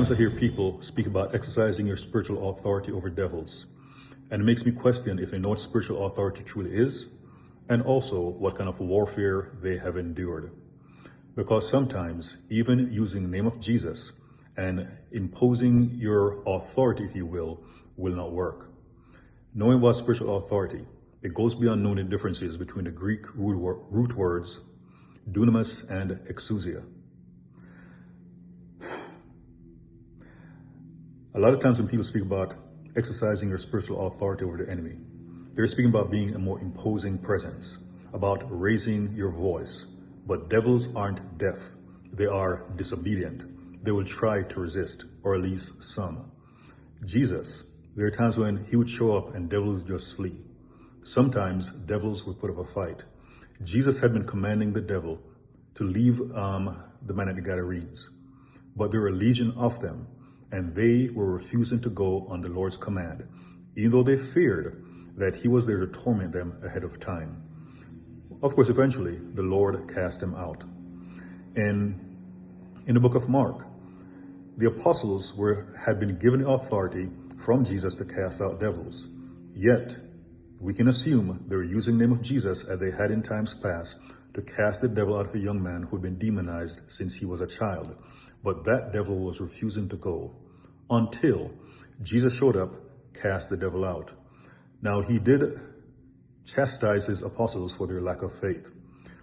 Sometimes I hear people speak about exercising your spiritual authority over devils, and it makes me question if they know what spiritual authority truly is, and also what kind of warfare they have endured. Because sometimes, even using the name of Jesus and imposing your authority, if you will not work. Knowing about spiritual authority, it goes beyond knowing the differences between the Greek root words dunamis and exousia. A lot of times when people speak about exercising your spiritual authority over the enemy, they're speaking about being a more imposing presence, about raising your voice. But devils aren't deaf. They are disobedient. They will try to resist, or at least some. Jesus, there are times when he would show up and devils just flee. Sometimes devils would put up a fight. Jesus had been commanding the devil to leave the man at the Gadarenes, but there were a legion of them, and they were refusing to go on the Lord's command, even though they feared that he was there to torment them ahead of time. Of course, eventually, the Lord cast them out. And in the book of Mark, the apostles had been given authority from Jesus to cast out devils. Yet, we can assume they were using the name of Jesus as they had in times past to cast the devil out of a young man who had been demonized since he was a child. But that devil was refusing to go until Jesus showed up, cast the devil out. Now, he did chastise his apostles for their lack of faith,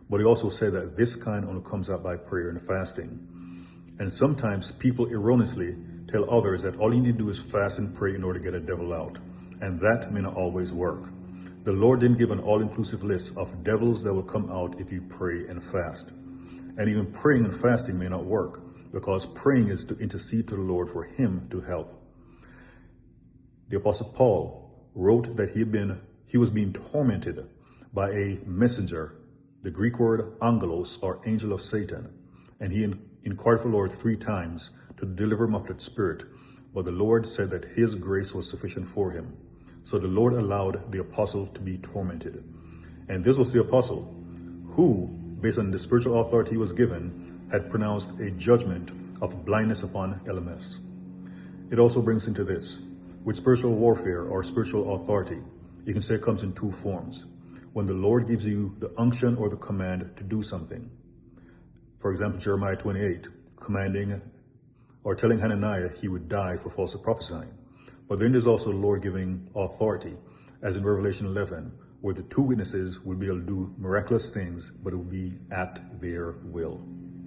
but he also said that this kind only comes out by prayer and fasting. And sometimes people erroneously tell others that all you need to do is fast and pray in order to get a devil out, and that may not always work. The Lord didn't give an all-inclusive list of devils that will come out if you pray and fast. And even praying and fasting may not work, because praying is to intercede to the Lord for him to help. The Apostle Paul wrote that he was being tormented by a messenger, the Greek word angelos, or angel of Satan. And he inquired for the Lord 3 times to deliver him of that spirit. But the Lord said that his grace was sufficient for him. So the Lord allowed the apostle to be tormented. And this was the apostle who, based on the spiritual authority he was given, had pronounced a judgment of blindness upon LMS. It also brings into this, with spiritual warfare or spiritual authority, you can say it comes in 2 forms. When the Lord gives you the unction or the command to do something. For example, Jeremiah 28, commanding or telling Hananiah he would die for falsely prophesying. But then there's also the Lord giving authority, as in Revelation 11, where the 2 witnesses will be able to do miraculous things, but it will be at their will.